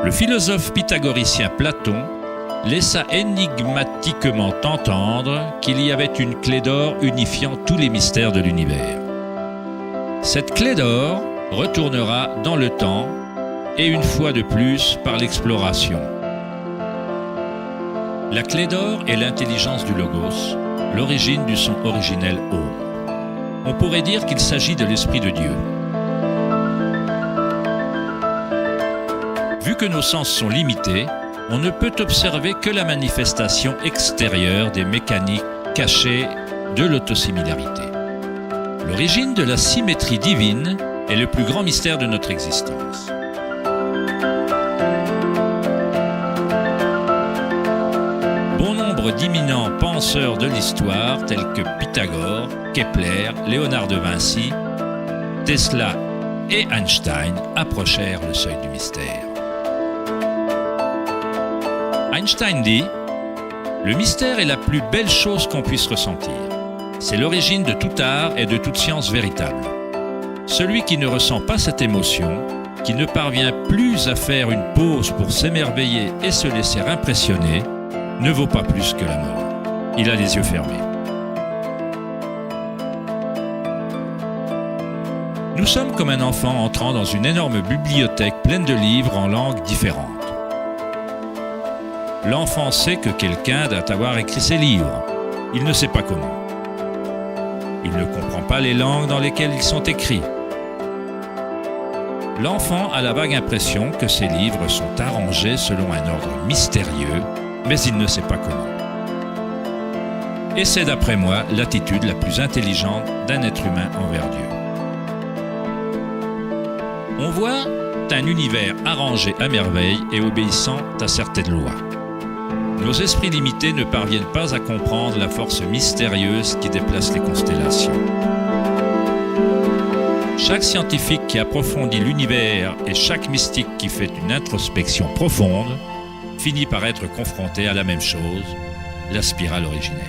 Le philosophe pythagoricien Platon laissa énigmatiquement entendre qu'il y avait une clé d'or unifiant tous les mystères de l'univers. Cette clé d'or retournera dans le temps et une fois de plus par l'exploration. La clé d'or est l'intelligence du logos, l'origine du son originel Om. On pourrait dire qu'il s'agit de l'Esprit de Dieu. Vu que nos sens sont limités, on ne peut observer que la manifestation extérieure des mécaniques cachées de l'autosimilarité. L'origine de la symétrie divine est le plus grand mystère de notre existence. Bon nombre d'imminents penseurs de l'histoire, tels que Pythagore, Kepler, Léonard de Vinci, Tesla et Einstein, approchèrent le seuil du mystère. Einstein dit « Le mystère est la plus belle chose qu'on puisse ressentir. C'est l'origine de tout art et de toute science véritable. Celui qui ne ressent pas cette émotion, qui ne parvient plus à faire une pause pour s'émerveiller et se laisser impressionner, ne vaut pas plus que la mort. Il a les yeux fermés. » Nous sommes comme un enfant entrant dans une énorme bibliothèque pleine de livres en langues différentes. L'enfant sait que quelqu'un doit avoir écrit ces livres. Il ne sait pas comment. Il ne comprend pas les langues dans lesquelles ils sont écrits. L'enfant a la vague impression que ces livres sont arrangés selon un ordre mystérieux, mais il ne sait pas comment. Et c'est d'après moi l'attitude la plus intelligente d'un être humain envers Dieu. On voit un univers arrangé à merveille et obéissant à certaines lois. Nos esprits limités ne parviennent pas à comprendre la force mystérieuse qui déplace les constellations. Chaque scientifique qui approfondit l'univers et chaque mystique qui fait une introspection profonde finit par être confronté à la même chose, la spirale originelle.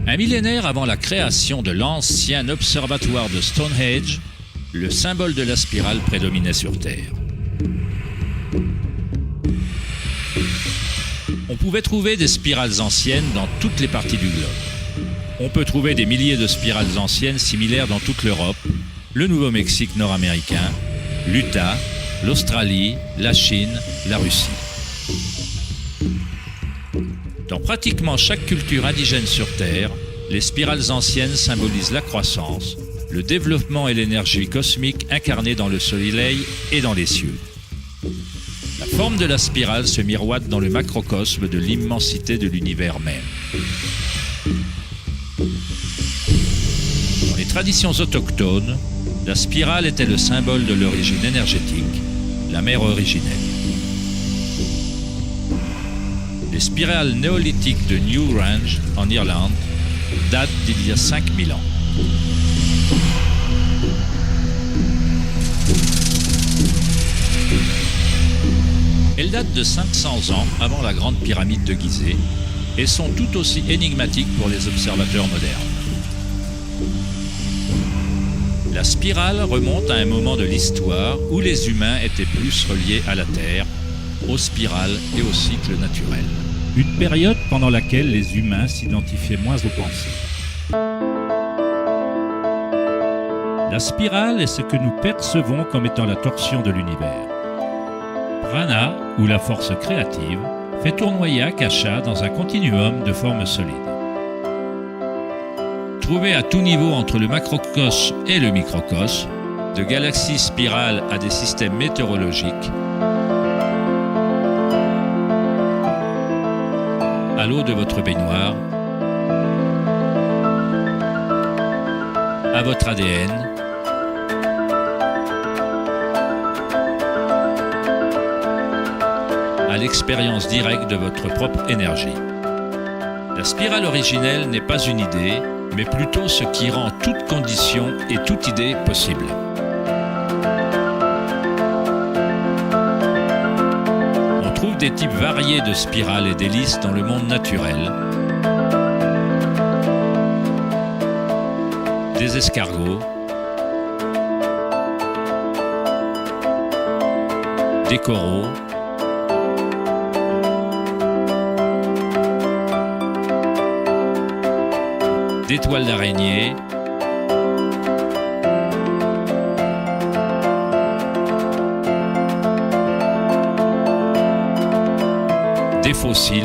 Un millénaire avant la création de l'ancien observatoire de Stonehenge, le symbole de la spirale prédominait sur Terre. On pouvait trouver des spirales anciennes dans toutes les parties du globe. On peut trouver des milliers de spirales anciennes similaires dans toute l'Europe, le Nouveau-Mexique nord-américain, l'Utah, l'Australie, la Chine, la Russie. Dans pratiquement chaque culture indigène sur Terre, les spirales anciennes symbolisent la croissance, le développement et l'énergie cosmique incarnée dans le soleil et dans les cieux. La forme de la spirale se miroite dans le macrocosme de l'immensité de l'univers même. Dans les traditions autochtones, la spirale était le symbole de l'origine énergétique, la mère originelle. Les spirales néolithiques de Newgrange, en Irlande, datent d'il y a 5000 ans. Elles datent de 500 ans avant la grande pyramide de Gizeh et sont tout aussi énigmatiques pour les observateurs modernes. La spirale remonte à un moment de l'histoire où les humains étaient plus reliés à la Terre, aux spirales et au cycle naturel. Une période pendant laquelle les humains s'identifiaient moins aux pensées. La spirale est ce que nous percevons comme étant la torsion de l'univers. Prana, ou la force créative, fait tournoyer Akasha dans un continuum de formes solides. Trouvée à tout niveau entre le macrocosme et le microcosme, de galaxies spirales à des systèmes météorologiques, à l'eau de votre baignoire, à votre ADN, à l'expérience directe de votre propre énergie. La spirale originelle n'est pas une idée, mais plutôt ce qui rend toute condition et toute idée possible. On trouve des types variés de spirales et d'hélices dans le monde naturel. Des escargots, des coraux, des toiles d'araignée, des fossiles,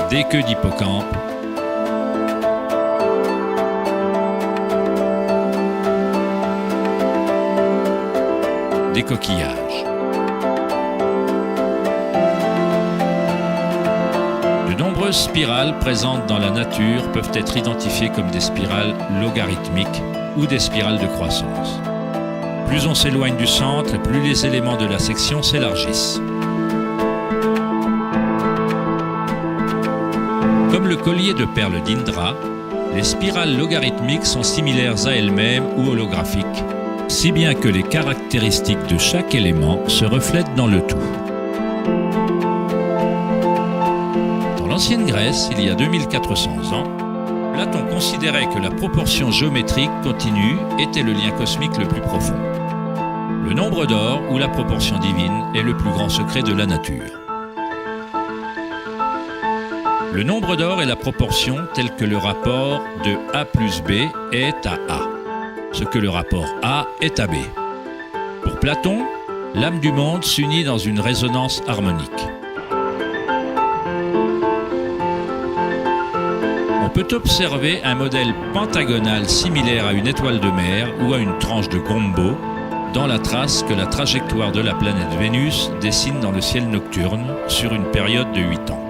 des queues d'hippocampe, des coquillages. De nombreuses spirales présentes dans la nature peuvent être identifiées comme des spirales logarithmiques ou des spirales de croissance. Plus on s'éloigne du centre, plus les éléments de la section s'élargissent. Comme le collier de perles d'Indra, les spirales logarithmiques sont similaires à elles-mêmes ou holographiques, si bien que les caractéristiques de chaque élément se reflètent dans le tout. Dans l'ancienne Grèce, il y a 2400 ans, Platon considérait que la proportion géométrique continue était le lien cosmique le plus profond. Le nombre d'or ou la proportion divine est le plus grand secret de la nature. Le nombre d'or est la proportion telle que le rapport de A plus B est à A, ce que le rapport A est à B. Pour Platon, l'âme du monde s'unit dans une résonance harmonique. On peut observer un modèle pentagonal similaire à une étoile de mer ou à une tranche de gombo dans la trace que la trajectoire de la planète Vénus dessine dans le ciel nocturne sur une période de 8 ans.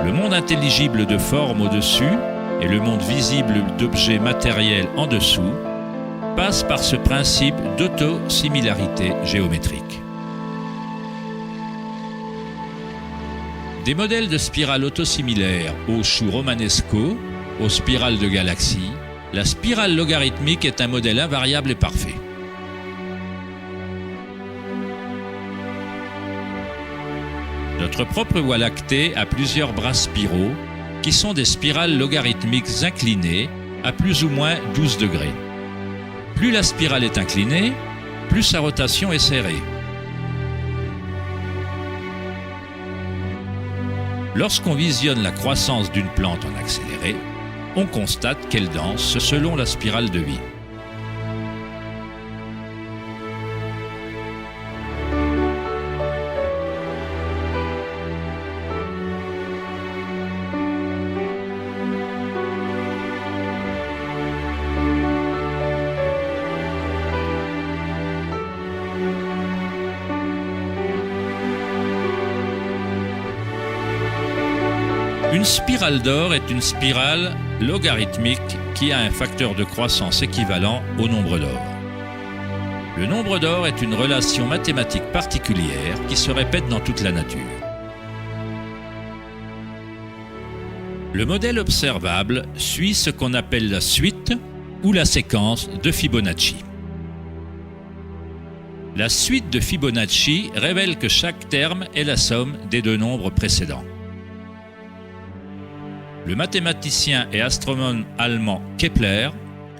Le monde intelligible de forme au-dessus et le monde visible d'objets matériels en dessous passent par ce principe d'autosimilarité géométrique. Des modèles de spirales autosimilaires aux choux romanesco, aux spirales de galaxies, la spirale logarithmique est un modèle invariable et parfait. Notre propre Voie lactée a plusieurs bras spiraux qui sont des spirales logarithmiques inclinées à plus ou moins 12 degrés. Plus la spirale est inclinée, plus sa rotation est serrée. Lorsqu'on visionne la croissance d'une plante en accéléré, on constate qu'elle danse selon la spirale de vie. Une spirale d'or est une spirale logarithmique qui a un facteur de croissance équivalent au nombre d'or. Le nombre d'or est une relation mathématique particulière qui se répète dans toute la nature. Le modèle observable suit ce qu'on appelle la suite ou la séquence de Fibonacci. La suite de Fibonacci révèle que chaque terme est la somme des deux nombres précédents. Le mathématicien et astronome allemand Kepler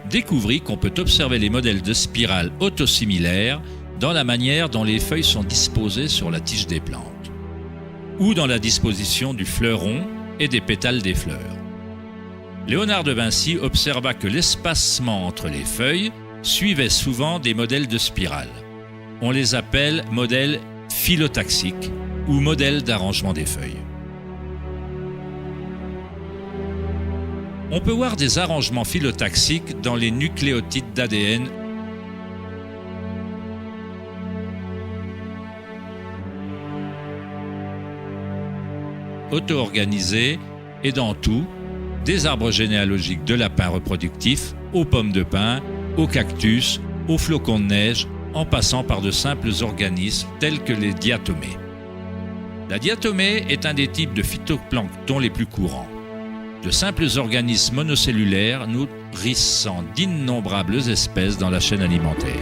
découvrit qu'on peut observer les modèles de spirales autosimilaires dans la manière dont les feuilles sont disposées sur la tige des plantes, ou dans la disposition du fleuron et des pétales des fleurs. Léonard de Vinci observa que l'espacement entre les feuilles suivait souvent des modèles de spirales. On les appelle modèles phyllotaxiques ou modèles d'arrangement des feuilles. On peut voir des arrangements phyllotaxiques dans les nucléotides d'ADN auto-organisés et dans tout, des arbres généalogiques de lapins reproductifs aux pommes de pin, aux cactus, aux flocons de neige, en passant par de simples organismes tels que les diatomées. La diatomée est un des types de phytoplancton les plus courants. De simples organismes monocellulaires nourrissant d'innombrables espèces dans la chaîne alimentaire.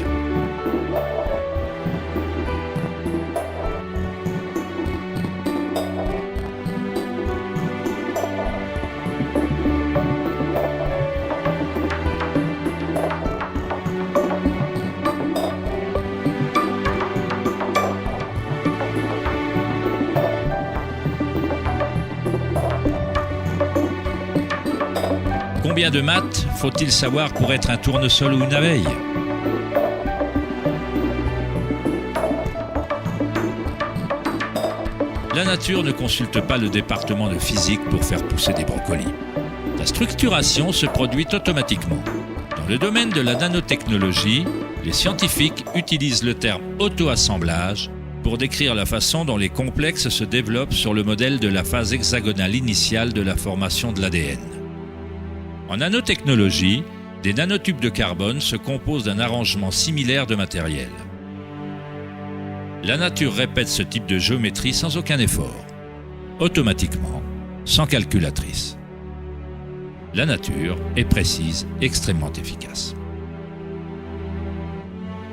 Combien de maths faut-il savoir pour être un tournesol ou une abeille? La nature ne consulte pas le département de physique pour faire pousser des brocolis. La structuration se produit automatiquement. Dans le domaine de la nanotechnologie, les scientifiques utilisent le terme auto-assemblage pour décrire la façon dont les complexes se développent sur le modèle de la phase hexagonale initiale de la formation de l'ADN. En nanotechnologie, des nanotubes de carbone se composent d'un arrangement similaire de matériel. La nature répète ce type de géométrie sans aucun effort, automatiquement, sans calculatrice. La nature est précise, extrêmement efficace.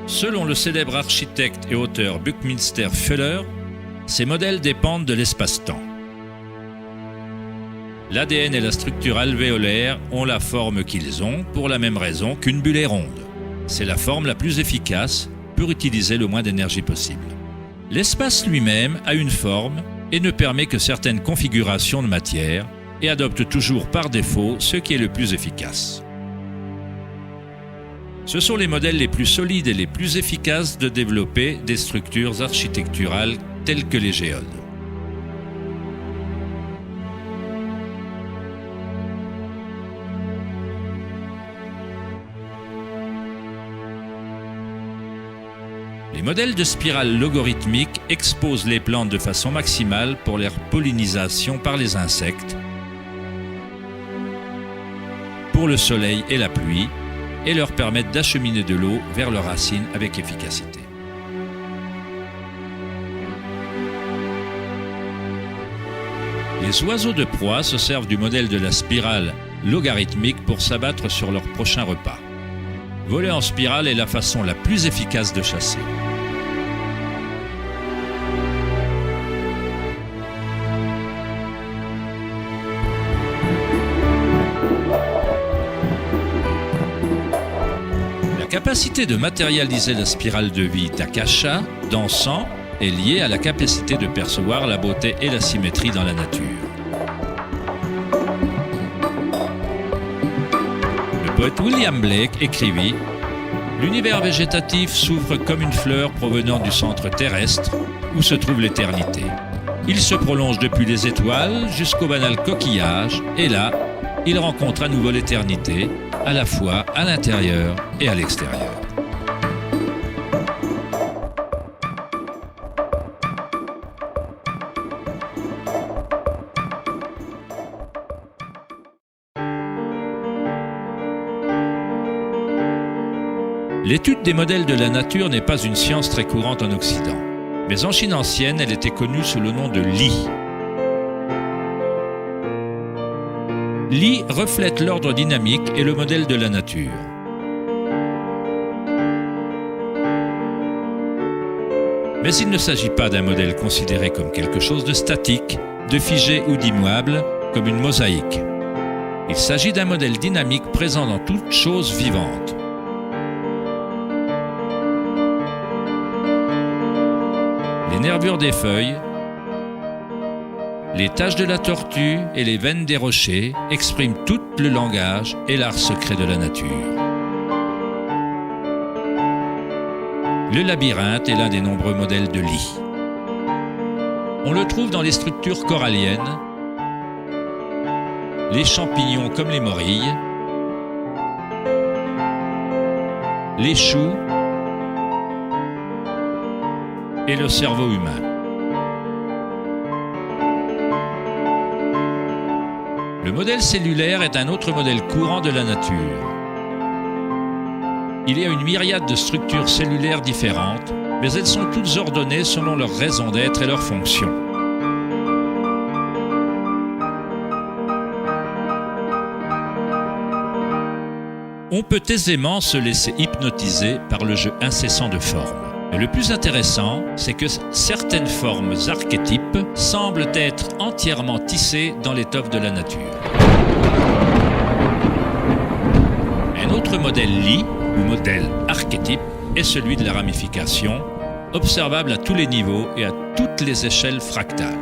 Selon le célèbre architecte et auteur Buckminster Fuller, ces modèles dépendent de l'espace-temps. L'ADN et la structure alvéolaire ont la forme qu'ils ont pour la même raison qu'une bulle est ronde. C'est la forme la plus efficace pour utiliser le moins d'énergie possible. L'espace lui-même a une forme et ne permet que certaines configurations de matière et adopte toujours par défaut ce qui est le plus efficace. Ce sont les modèles les plus solides et les plus efficaces de développer des structures architecturales telles que les géodes. Les modèles de spirales logarithmiques exposent les plantes de façon maximale pour leur pollinisation par les insectes, pour le soleil et la pluie, et leur permettent d'acheminer de l'eau vers leurs racines avec efficacité. Les oiseaux de proie se servent du modèle de la spirale logarithmique pour s'abattre sur leur prochain repas. Voler en spirale est la façon la plus efficace de chasser. La capacité de matérialiser la spirale de vie d'Akasha, d'Ansan, est liée à la capacité de percevoir la beauté et la symétrie dans la nature. Le poète William Blake écrivit « L'univers végétatif s'ouvre comme une fleur provenant du centre terrestre où se trouve l'éternité. Il se prolonge depuis les étoiles jusqu'au banal coquillage et là, il rencontre à nouveau l'éternité, à la fois à l'intérieur et à l'extérieur. » L'étude des modèles de la nature n'est pas une science très courante en Occident, mais en Chine ancienne, elle était connue sous le nom de Li. Li reflète l'ordre dynamique et le modèle de la nature. Mais il ne s'agit pas d'un modèle considéré comme quelque chose de statique, de figé ou d'immuable, comme une mosaïque. Il s'agit d'un modèle dynamique présent dans toute chose vivante. Les nervures des feuilles, les taches de la tortue et les veines des rochers expriment tout le langage et l'art secret de la nature. Le labyrinthe est l'un des nombreux modèles de Li. On le trouve dans les structures coralliennes, les champignons comme les morilles, les choux et le cerveau humain. Le modèle cellulaire est un autre modèle courant de la nature. Il y a une myriade de structures cellulaires différentes, mais elles sont toutes ordonnées selon leur raison d'être et leur fonction. On peut aisément se laisser hypnotiser par le jeu incessant de formes. Mais le plus intéressant, c'est que certaines formes archétypes semblent être entièrement tissées dans l'étoffe de la nature. Un autre modèle lit, ou modèle archétype, est celui de la ramification, observable à tous les niveaux et à toutes les échelles fractales.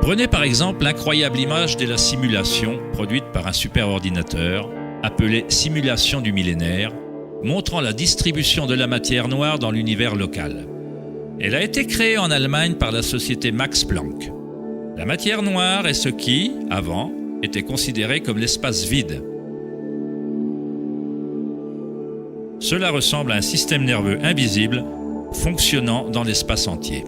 Prenez par exemple l'incroyable image de la simulation produite par un superordinateur appelée simulation du millénaire, montrant la distribution de la matière noire dans l'univers local. Elle a été créée en Allemagne par la société Max Planck. La matière noire est ce qui, avant, était considéré comme l'espace vide. Cela ressemble à un système nerveux invisible fonctionnant dans l'espace entier.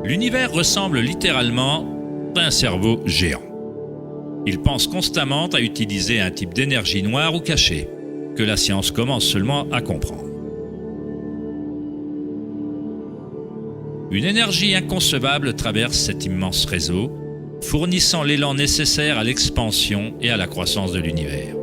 L'univers ressemble littéralement à un cerveau géant. Il pense constamment à utiliser un type d'énergie noire ou cachée, que la science commence seulement à comprendre. Une énergie inconcevable traverse cet immense réseau, fournissant l'élan nécessaire à l'expansion et à la croissance de l'univers.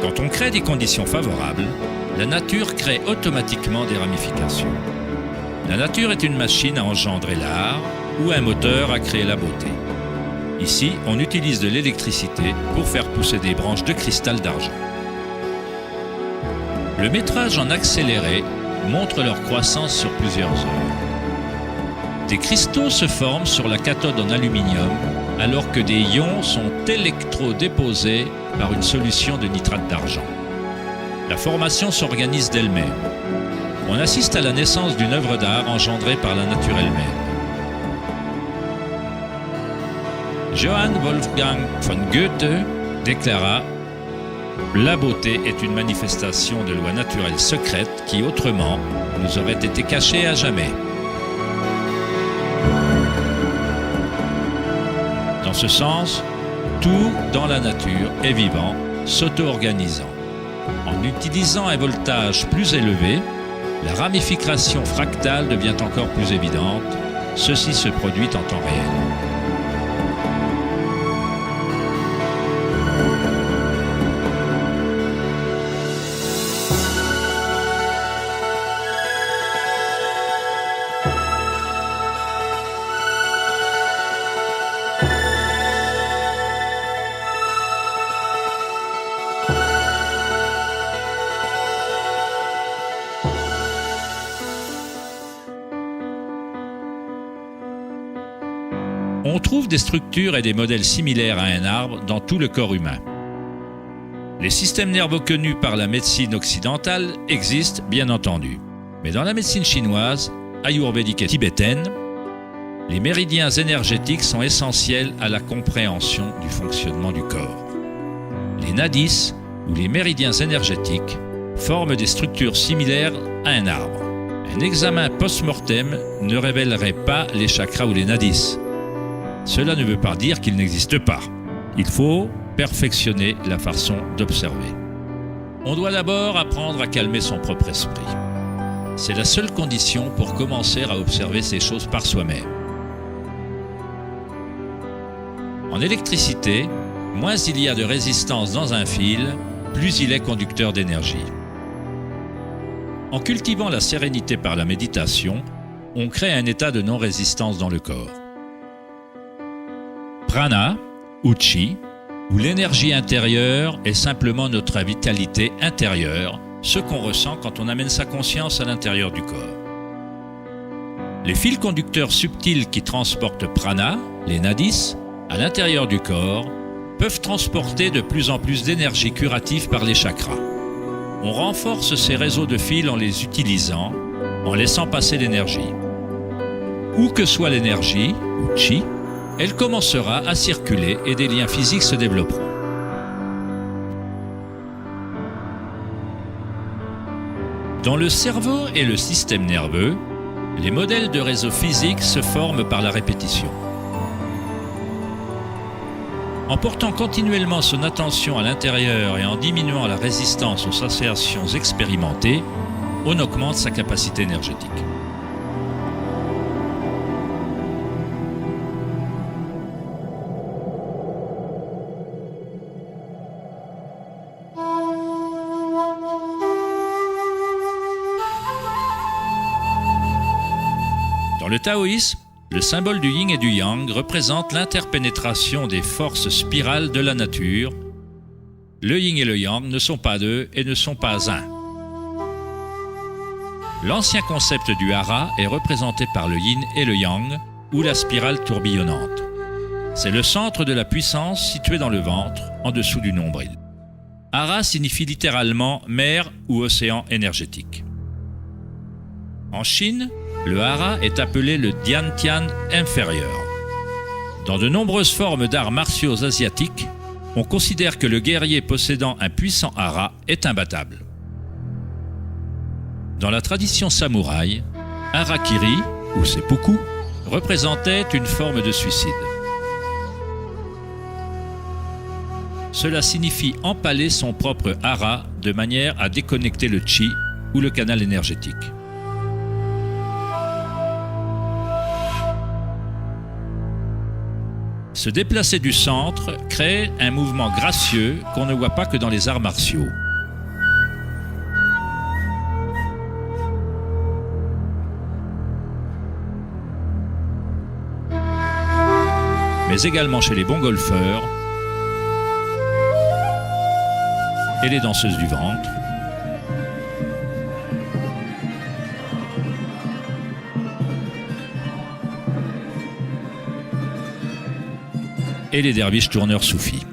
Quand on crée des conditions favorables, la nature crée automatiquement des ramifications. La nature est une machine à engendrer l'art ou un moteur à créer la beauté. Ici, on utilise de l'électricité pour faire pousser des branches de cristal d'argent. Le métrage en accéléré montre leur croissance sur plusieurs heures. Des cristaux se forment sur la cathode en aluminium alors que des ions sont électrodéposés par une solution de nitrate d'argent. La formation s'organise d'elle-même. On assiste à la naissance d'une œuvre d'art engendrée par la nature elle-même. Johann Wolfgang von Goethe déclara « La beauté est une manifestation de lois naturelles secrètes qui, autrement, nous auraient été cachées à jamais. » Dans ce sens, tout dans la nature est vivant, s'auto-organisant. En utilisant un voltage plus élevé, la ramification fractale devient encore plus évidente. Ceci se produit en temps réel. On trouve des structures et des modèles similaires à un arbre dans tout le corps humain. Les systèmes nerveux connus par la médecine occidentale existent, bien entendu. Mais dans la médecine chinoise, ayurvédique et tibétaine, les méridiens énergétiques sont essentiels à la compréhension du fonctionnement du corps. Les nadis, ou les méridiens énergétiques, forment des structures similaires à un arbre. Un examen post-mortem ne révélerait pas les chakras ou les nadis. Cela ne veut pas dire qu'ils n'existent pas. Il faut perfectionner la façon d'observer. On doit d'abord apprendre à calmer son propre esprit. C'est la seule condition pour commencer à observer ces choses par soi-même. En électricité, moins il y a de résistance dans un fil, plus il est conducteur d'énergie. En cultivant la sérénité par la méditation, on crée un état de non-résistance dans le corps. Prana, ou Chi, où l'énergie intérieure est simplement notre vitalité intérieure, ce qu'on ressent quand on amène sa conscience à l'intérieur du corps. Les fils conducteurs subtils qui transportent prana, les nadis, à l'intérieur du corps, peuvent transporter de plus en plus d'énergie curative par les chakras. On renforce ces réseaux de fils en les utilisant, en laissant passer l'énergie. Où que soit l'énergie, ou Chi, elle commencera à circuler et des liens physiques se développeront. Dans le cerveau et le système nerveux, les modèles de réseaux physiques se forment par la répétition. En portant continuellement son attention à l'intérieur et en diminuant la résistance aux associations expérimentées, on augmente sa capacité énergétique. Dans le taoïsme, le symbole du yin et du yang représente l'interpénétration des forces spirales de la nature. Le yin et le yang ne sont pas deux et ne sont pas un. L'ancien concept du hara est représenté par le yin et le yang, ou la spirale tourbillonnante. C'est le centre de la puissance situé dans le ventre, en dessous du nombril. Hara signifie littéralement mer ou océan énergétique. En Chine, le hara est appelé le Diantian inférieur. Dans de nombreuses formes d'arts martiaux asiatiques, on considère que le guerrier possédant un puissant hara est imbattable. Dans la tradition samouraï, harakiri, ou seppuku, représentait une forme de suicide. Cela signifie empaler son propre hara de manière à déconnecter le chi ou le canal énergétique. Se déplacer du centre crée un mouvement gracieux qu'on ne voit pas que dans les arts martiaux. Mais également chez les bons golfeurs et les danseuses du ventre. Et les derviches tourneurs soufis.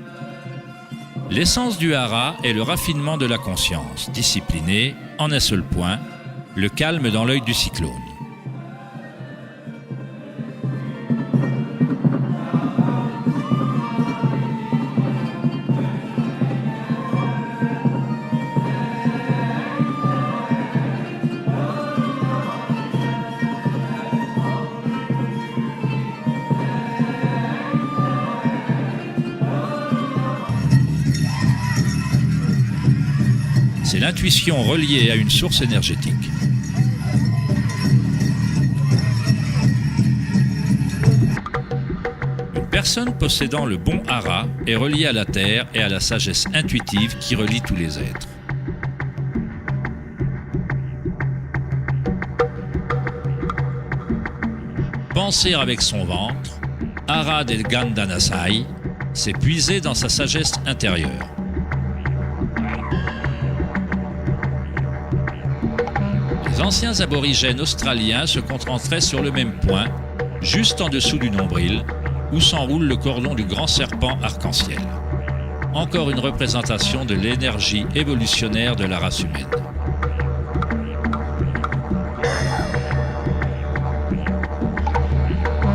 L'essence du hara est le raffinement de la conscience, disciplinée en un seul point, le calme dans l'œil du cyclone. C'est l'intuition reliée à une source énergétique. Une personne possédant le bon hara est reliée à la terre et à la sagesse intuitive qui relie tous les êtres. Penser avec son ventre, hara del Gandanasai, c'est puiser dans sa sagesse intérieure. Les anciens aborigènes australiens se concentraient sur le même point, juste en dessous du nombril, où s'enroule le cordon du grand serpent arc-en-ciel. Encore une représentation de l'énergie évolutionnaire de la race humaine.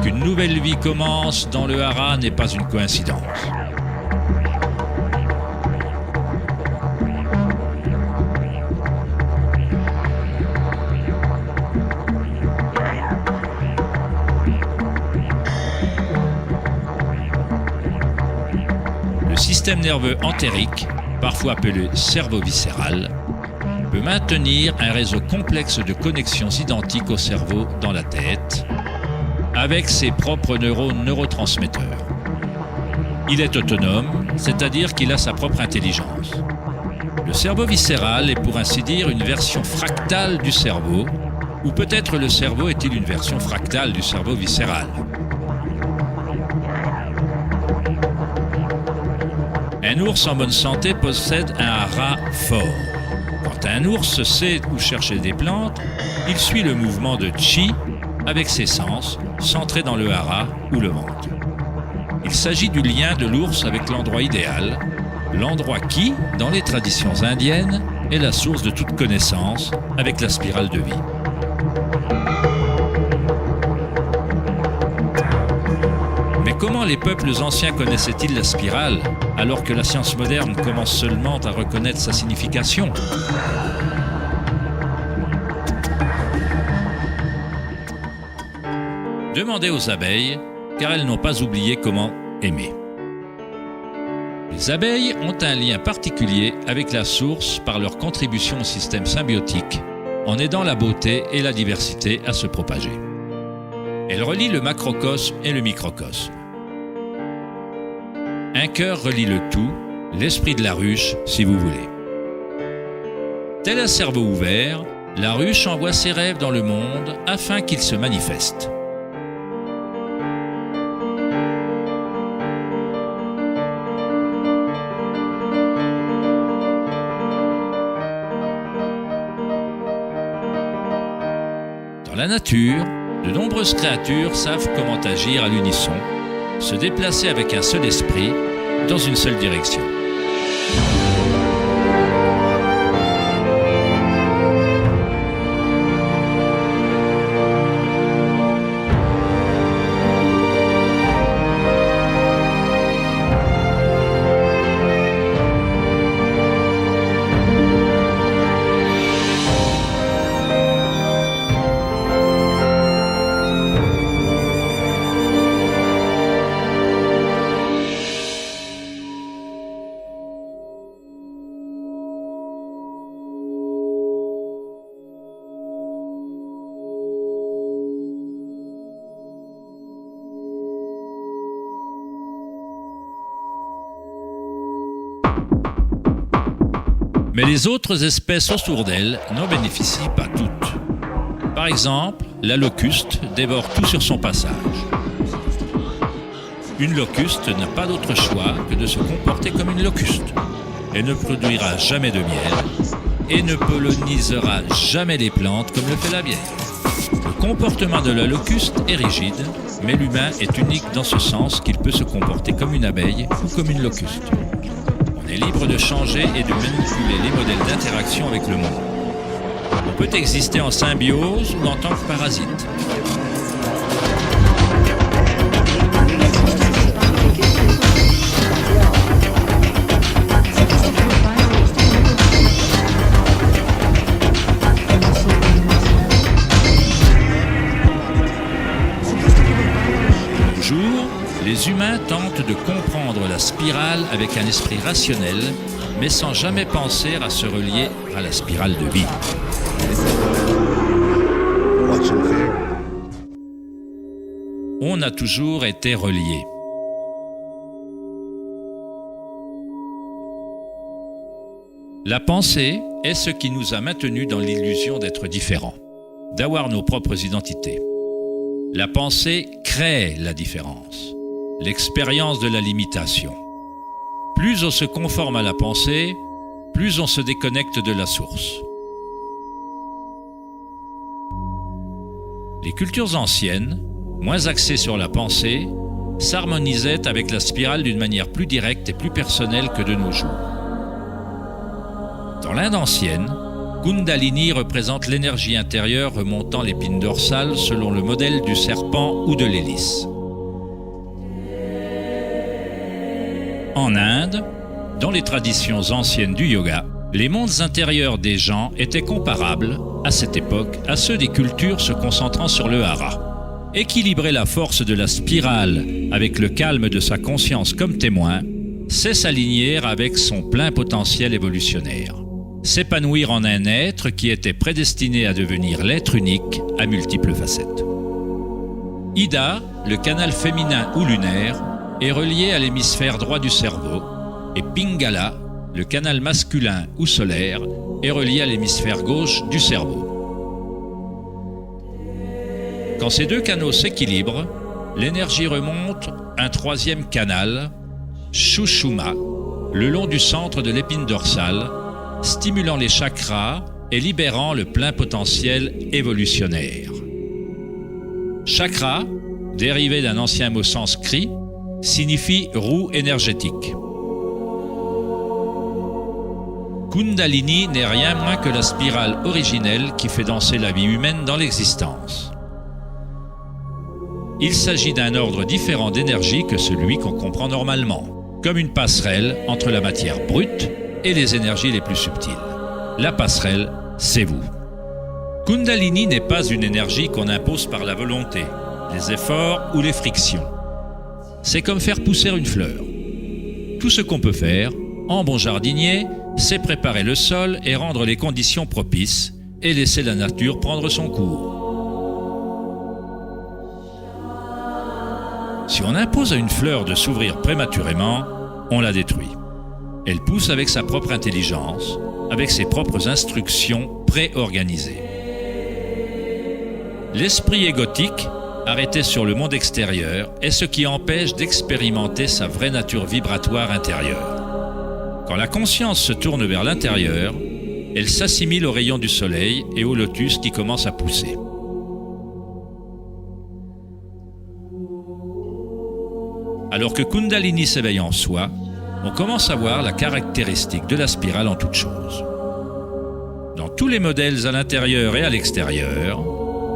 Qu'une nouvelle vie commence dans le hara n'est pas une coïncidence. Le système nerveux entérique, parfois appelé cerveau viscéral, peut maintenir un réseau complexe de connexions identiques au cerveau dans la tête, avec ses propres neurotransmetteurs. Il est autonome, c'est-à-dire qu'il a sa propre intelligence. Le cerveau viscéral est pour ainsi dire une version fractale du cerveau, ou peut-être le cerveau est-il une version fractale du cerveau viscéral. Un ours en bonne santé possède un hara fort. Quand un ours sait où chercher des plantes, il suit le mouvement de chi avec ses sens, centrés dans le hara ou le ventre. Il s'agit du lien de l'ours avec l'endroit idéal, l'endroit qui, dans les traditions indiennes, est la source de toute connaissance avec la spirale de vie. Mais comment les peuples anciens connaissaient-ils la spirale, alors que la science moderne commence seulement à reconnaître sa signification ? Demandez aux abeilles, car elles n'ont pas oublié comment aimer. Les abeilles ont un lien particulier avec la source par leur contribution au système symbiotique, en aidant la beauté et la diversité à se propager. Elles relient le macrocosme et le microcosme. Un cœur relie le tout, l'esprit de la ruche, si vous voulez. Tel un cerveau ouvert, la ruche envoie ses rêves dans le monde afin qu'ils se manifestent. Dans la nature, de nombreuses créatures savent comment agir à l'unisson, se déplacer avec un seul esprit, dans une seule direction. Mais les autres espèces autour d'elle n'en bénéficient pas toutes. Par exemple, la locuste dévore tout sur son passage. Une locuste n'a pas d'autre choix que de se comporter comme une locuste. Elle ne produira jamais de miel et ne pollinisera jamais les plantes comme le fait la bière. Le comportement de la locuste est rigide, mais l'humain est unique dans ce sens qu'il peut se comporter comme une abeille ou comme une locuste. On est libre de changer et de manipuler les modèles d'interaction avec le monde. On peut exister en symbiose ou en tant que parasite. Les humains tentent de comprendre la spirale avec un esprit rationnel, mais sans jamais penser à se relier à la spirale de vie. On a toujours été reliés. La pensée est ce qui nous a maintenus dans l'illusion d'être différents, d'avoir nos propres identités. La pensée crée la différence. L'expérience de la limitation. Plus on se conforme à la pensée, plus on se déconnecte de la source. Les cultures anciennes, moins axées sur la pensée, s'harmonisaient avec la spirale d'une manière plus directe et plus personnelle que de nos jours. Dans l'Inde ancienne, Kundalini représente l'énergie intérieure remontant l'épine dorsale selon le modèle du serpent ou de l'hélice. En Inde, dans les traditions anciennes du yoga, les mondes intérieurs des gens étaient comparables, à cette époque, à ceux des cultures se concentrant sur le hara. Équilibrer la force de la spirale avec le calme de sa conscience comme témoin, c'est s'aligner avec son plein potentiel évolutionnaire. s'épanouir en un être qui était prédestiné à devenir l'être unique à multiples facettes. Ida, le canal féminin ou lunaire, est relié à l'hémisphère droit du cerveau, et Pingala, le canal masculin ou solaire, est relié à l'hémisphère gauche du cerveau. Quand ces deux canaux s'équilibrent, l'énergie remonte un troisième canal, Sushumna, le long du centre de l'épine dorsale, stimulant les chakras et libérant le plein potentiel évolutionnaire. Chakra, dérivé d'un ancien mot sanskrit, signifie roue énergétique. Kundalini n'est rien moins que la spirale originelle qui fait danser la vie humaine dans l'existence. Il s'agit d'un ordre différent d'énergie que celui qu'on comprend normalement, comme une passerelle entre la matière brute et les énergies les plus subtiles. La passerelle, c'est vous. Kundalini n'est pas une énergie qu'on impose par la volonté, les efforts ou les frictions. C'est comme faire pousser une fleur. Tout ce qu'on peut faire, en bon jardinier, c'est préparer le sol et rendre les conditions propices et laisser la nature prendre son cours. Si on impose à une fleur de s'ouvrir prématurément, on la détruit. Elle pousse avec sa propre intelligence, avec ses propres instructions préorganisées. L'esprit égotique, arrêté sur le monde extérieur, est ce qui empêche d'expérimenter sa vraie nature vibratoire intérieure. Quand la conscience se tourne vers l'intérieur, elle s'assimile aux rayons du soleil et au lotus qui commence à pousser. Alors que Kundalini s'éveille en soi, on commence à voir la caractéristique de la spirale en toute chose. Dans tous les modèles à l'intérieur et à l'extérieur,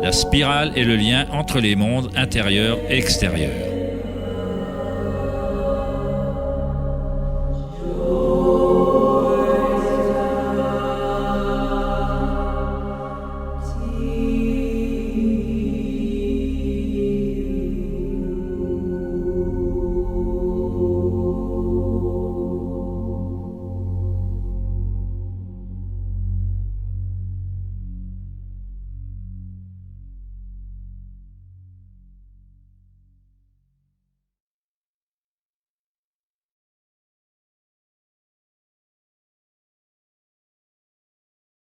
la spirale est le lien entre les mondes intérieur et extérieur.